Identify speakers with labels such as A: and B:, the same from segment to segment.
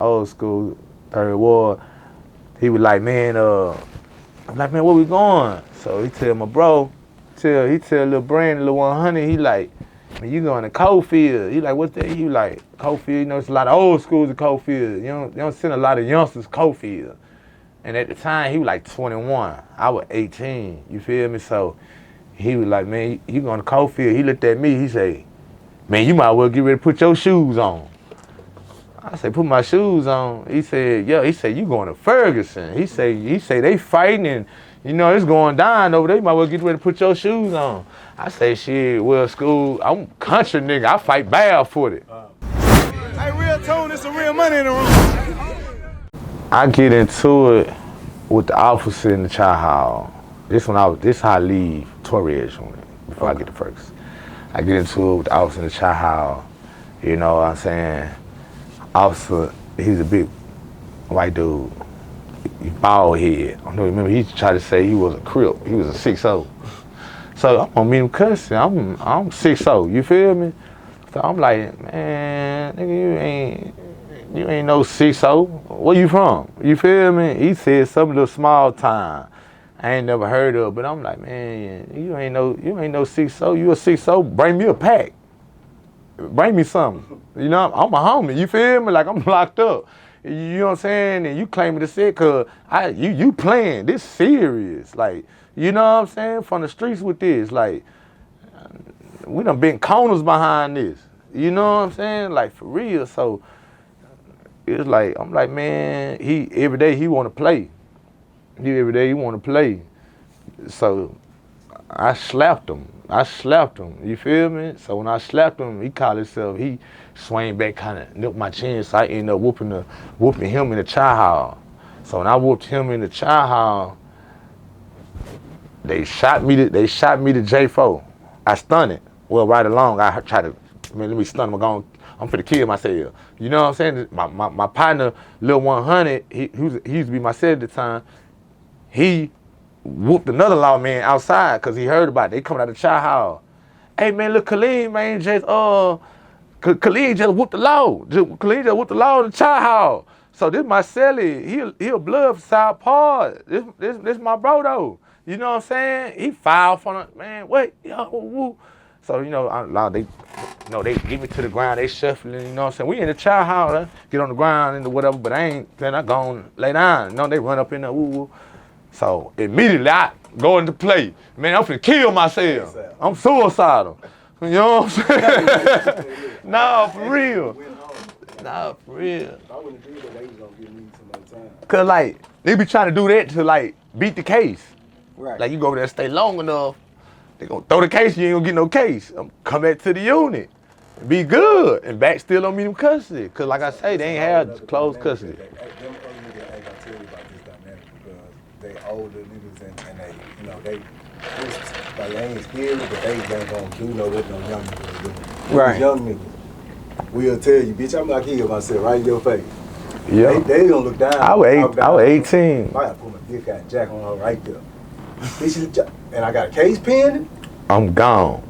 A: old school, third ward. He was like, man, I'm like, man, where we going? So he tell my bro, he tell little Brandon, little 100, he like, man, you going to Cofield. He like, what's that? He like, Cofield, you know, it's a lot of old schools at Cofield. You don't send a lot of youngsters Cofield. And at the time, he was like 21. I was 18, you feel me? So he was like, man, you going to Cofield. He looked at me, he say, man, you might well get ready to put your shoes on. I said, put my shoes on. He said, yeah, he said, you going to Ferguson. He say they fighting and, you know, it's going down over there. You might well get ready to put your shoes on. I say, shit, well, school, I'm country nigga. I fight barefooted.
B: Hey, RealToon, it's some real money in the room.
A: I get into it with the officer in the child hall. This how I leave Torres before I get to Ferguson. I get into it with the officer in the child hall. You know what I'm saying? Officer, he's a big white dude. He bald head. I don't know, remember he tried to say he was a Crip. He was a 6'0". So I'm gonna meet him cussing. I'm 6'0", you feel me? So I'm like, man, nigga, you ain't no 6'0". Where you from? You feel me? He said some little small town I ain't never heard of, but I'm like, man, you ain't no 6'0". You a 6'0", bring me a pack. Bring me something. You know, I'm a homie, you feel me? Like I'm locked up. You know what I'm saying? And you claiming to say, cause you playing, this serious. Like, you know what I'm saying? From the streets with this, like, we done been corners behind this. You know what I'm saying? Like, for real. So, it's like, I'm like, man, every day he wanna play. Every day he wanna play. So, I slapped him, you feel me? So when I slapped him, he called himself, he swing back, kinda nipped my chin, so I ended up whooping him in the child hall. So when I whooped him in the child hall, they shot me to J4. I stunned it. Well, right along, I tried to, man, let me stun him, I'm finna kill myself. You know what I'm saying? My partner, Lil 100, he used to be my set at the time, he whooped another lawman outside because he heard about it. They coming out of the child hall. Hey man, look, Khalid, man, Khalid just whooped the law. Khalid just whooped the law in the child hall. So this my celly, he a blood South Part. This my bro though. You know what I'm saying? He filed for it, man. Wait, yo, woo. So you know, they get me to the ground, they shuffling. You know what I'm saying? We in the child hall, get on the ground and whatever, but then I gone lay down. You know, they run up in there, woo. So immediately I go into play. Man, I'm finna kill myself. I'm suicidal. You know what I'm saying? Nah, for real. Cause like, they be trying to do that to like beat the case. Right. Like you go over there and stay long enough, they gonna throw the case, you ain't gonna get no case. Come back to the unit. Be good. And back still don't meet them custody. Cause like I say, they ain't have closed custody.
B: They older niggas and they, you know, they ain't scared, but they ain't gonna do no what no young niggas do. Right. Young niggas will tell you, bitch, I'm not killing myself right in your face. Yeah. They gonna look down.
A: I was 18.
B: I gotta put my dick out and jack on her right there. Bitch, and I got a case pending.
A: I'm gone.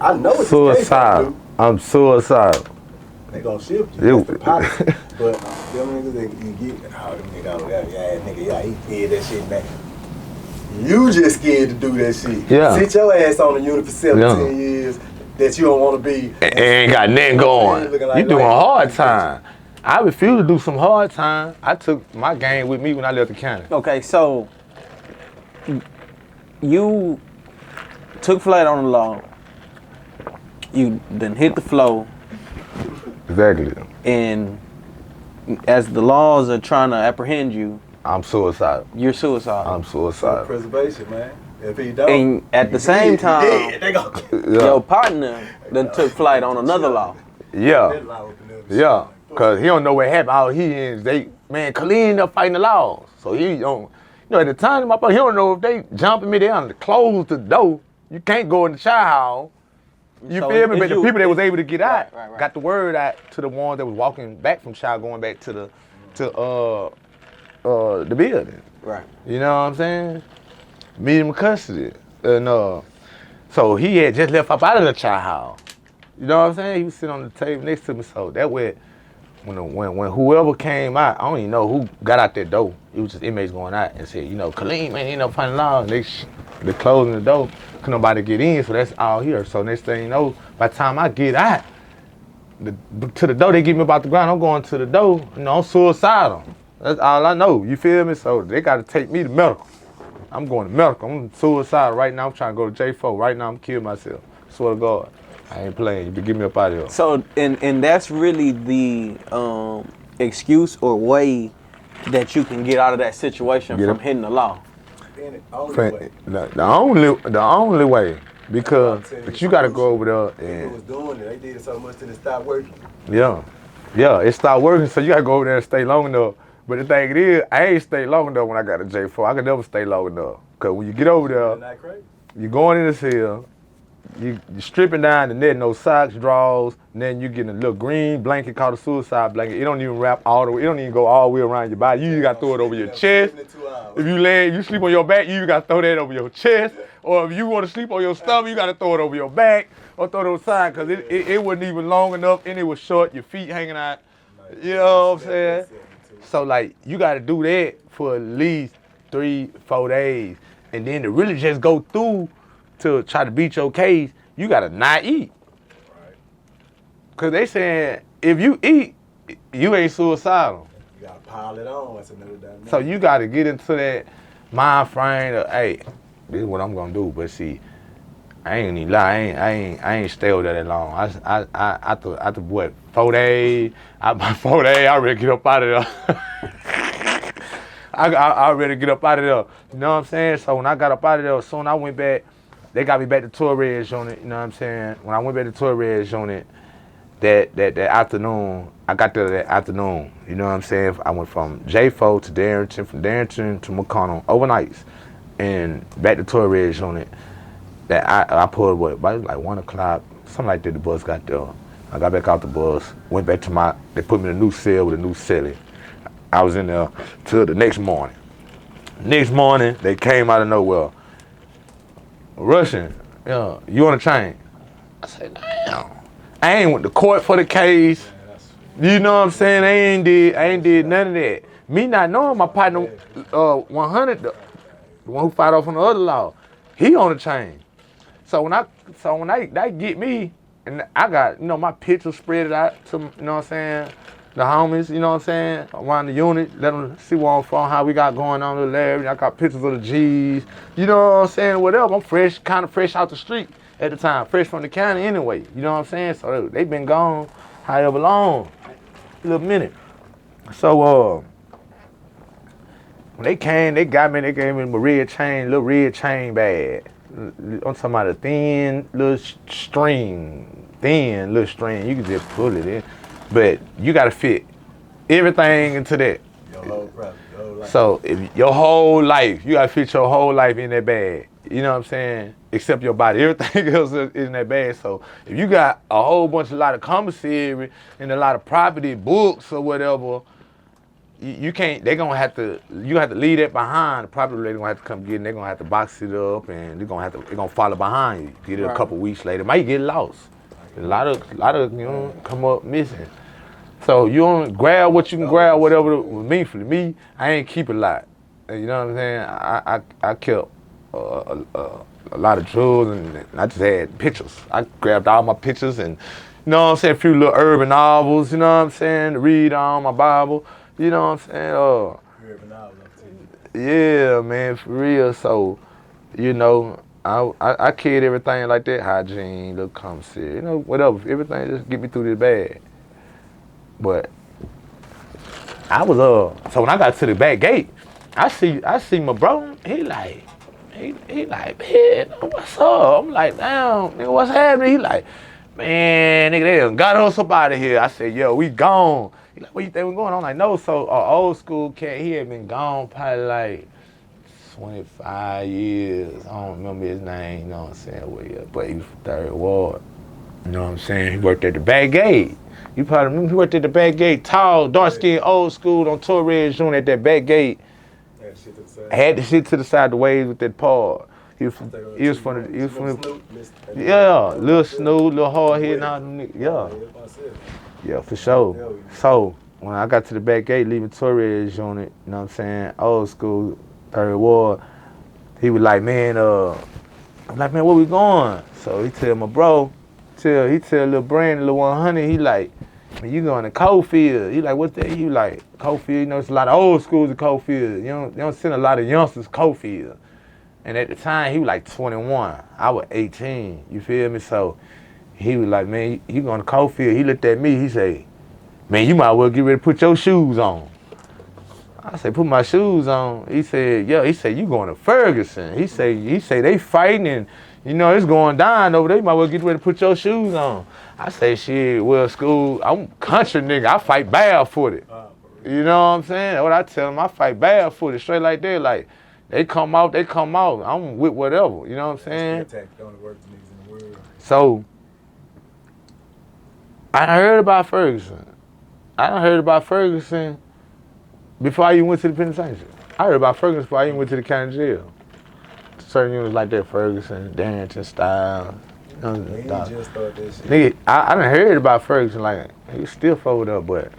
B: I know it's
A: suicidal. I'm suicidal.
B: They gonna shift you. That's the policy. But them niggas that you get, them nigga, he scared that shit, man. You just scared to do that shit.
A: Yeah.
B: Sit your ass on the unit for 17 years that you don't want to be.
A: Ain't got nothing going. You doing hard time. I refuse to do some hard time. I took my game with me when I left the county.
C: Okay, so you took flight on the law. You then hit the flow.
A: Exactly.
C: And as the laws are trying to apprehend you,
A: I'm suicidal.
C: You're suicidal.
A: I'm suicidal.
B: Preservation, man. If he don't,
C: and at the same time, your partner then took flight on another law.
A: Yeah. Yeah. Cause he don't know what happened. All he is, Khalid ended up fighting the laws. So he don't, at the time, my brother, he don't know if they jumping me down to close the door. You can't go in the child hall. You feel me? But the people that was able to get out got the word out to the ones that was walking back from child, going back to the building.
C: Right.
A: You know what I'm saying? Meet him in custody. And so he had just left up out of the child hall. You know what I'm saying? He was sitting on the table next to me. So that way, when whoever came out, I don't even know who got out that door. It was just inmates going out and said, Khalid, man, fighting law. And they closing the door. Couldn't nobody get in, so that's all here. So next thing you know, by the time I get out, to the door, they get me about the ground. I'm going to the door, I'm suicidal. That's all I know, you feel me? So they got to take me to medical. I'm going to medical. I'm suicidal right now. I'm trying to go to J4. Right now, I'm killing myself. Swear to God. I ain't playing. You can get me up out of here.
C: So, and that's really the excuse or way that you can get out of that situation from hitting the law.
A: The only way, but you got to go over there and.
B: People was doing it. They did it so much till it stopped working.
A: Yeah, it stopped working. So you got to go over there and stay long enough. But the thing is, I ain't stay long enough when I got to J4. I could never stay long enough. Cause when you get over there, you're going in the cell. You're stripping down the net, no socks, drawers, and then you getting a little green blanket called a suicide blanket. It don't even wrap all the way, it don't even go all the way around your body. You got to throw it over your chest. If you sleep on your back, you got to throw that over your chest. Or if you want to sleep on your stomach, you got to throw it over your back or throw it on the side because it wasn't even long enough and it was short, your feet hanging out. You know what I'm saying? So like, you got to do that for at least 3-4 days. And then to really just go through to try to beat your case, you gotta not eat. Right. Cause they saying if you eat, you ain't suicidal.
B: You gotta pile it on. That's another dynamic.
A: So you gotta get into that mind frame of, hey, this is what I'm gonna do. But see, I ain't even lie. I ain't stay over there that long. After what 4 days? By 4 days, I ready to get up out of there. I ready to get up out of there. You know what I'm saying? So when I got up out of there, soon I went back. They got me back to Torres unit, you know what I'm saying? When I went back to Torres unit, that afternoon, I got there that afternoon, you know what I'm saying? I went from J4 to Darrington, from Darrington to McConnell, overnights, and back to Torres unit. That I pulled, about like 1 o'clock, something like that, the bus got there. I got back out the bus, went back to they put me in a new cell with a new cellie. I was in there till the next morning. Next morning, they came out of nowhere. Russian, you on a chain? I said, damn. I ain't went to court for the case. You know what I'm saying? I ain't did none of that. Me not knowing my partner, 100, the one who fought off on the other law, he on a chain. So when they get me, and I got, my pictures spread out to, you know what I'm saying, the homies, you know what I'm saying, around the unit, let them see where I'm from, how we got going on in the lab. I got pictures of the G's, you know what I'm saying, whatever. I'm kind of fresh out the street at the time, fresh from the county anyway, you know what I'm saying? So they been gone however long, a little minute. So when they came, they got me, they gave me my little red chain bag. I'm talking about a thin little string, you can just pull it in. But you gotta fit everything into that.
B: Your whole life.
A: So if your whole life, you gotta fit your whole life in that bag. You know what I'm saying? Except your body. Everything else is in that bag. So if you got a lot of commissary and a lot of property, books or whatever, you can't, you have to leave that behind. The property lady gonna have to come get it, they're gonna have to box it up and they're gonna follow behind you. Get it a couple weeks later. Might get lost. A lot of come up missing. So you don't grab what you can grab, whatever was meaningful to me. I ain't keep a lot. You know what I'm saying? I kept a lot of drugs and I just had pictures. I grabbed all my pictures and, you know what I'm saying, a few little urban novels, you know what I'm saying, to read on my Bible, you know what I'm saying?
B: Urban novels,
A: yeah, man, for real. So, I carried everything like that, hygiene, little commissary, whatever, everything just get me through this bag. But I was so when I got to the back gate, I see my bro, he like, man, what's up? I'm like, damn, nigga, what's happening? He like, man, nigga, they done got us up out of here. I said, yo, we gone. He like, what you think we going on? I'm like, no, so old school cat, he had been gone probably like 25 years. I don't remember his name, you know what I'm saying? But he was from 3rd Ward. You know what I'm saying? He worked at the back gate. You probably remember he worked at the back gate, tall, dark-skinned, old school on Torres Jr. at that back gate. Had the shit to the side, the waves with that paw. He was from yeah, little Snoop, little hard head, and all them niggas. Yeah. Yeah, for sure. So when I got to the back gate, leaving Torres unit, you know what I'm saying, old school, 3rd Ward, he was like, man, I'm like, man, where we going? So he tell my bro, he tell little Brandon, little 100, he like, man, you going to Cofield. He like, what's that? He like, Cofield, you know, it's a lot of old schools at Cofield. You don't send a lot of youngsters Cofield. And at the time, he was like 21. I was 18, you feel me? So he was like, man, you going to Cofield. He looked at me, he say, man, you might well get ready to put your shoes on. I said, put my shoes on. He said, yeah. He said, you going to Ferguson. He say they fighting and, you know, it's going down over there. You might well get ready to put your shoes on. I say, shit, well, school, I'm country nigga. I fight barefooted. You know what I'm saying? What I tell them, I fight barefooted, straight like that. Like, they come out. I'm with whatever. You know what I'm saying? So, I heard about Ferguson. Before I even went to the penitentiary. I heard about Ferguson before I even went to the county jail. Certain units like that, Ferguson, Darrington, Styles. Nigga, I done heard about Ferguson, like, he still folded up, but,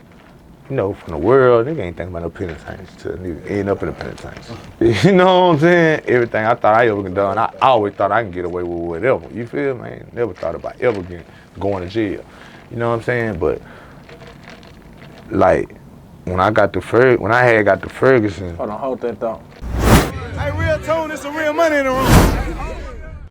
A: you know, from the world, nigga ain't thinking about no penitentiary till nigga end up in the penitentiary. You know what I'm saying? Everything I thought I ever done, I always thought I can get away with whatever. You feel me? I ain't never thought about ever going to jail. You know what I'm saying? But, like, when I got to Ferguson.
C: Hold on, hold that thought.
B: Hey, RealToon, there's some real money in the room.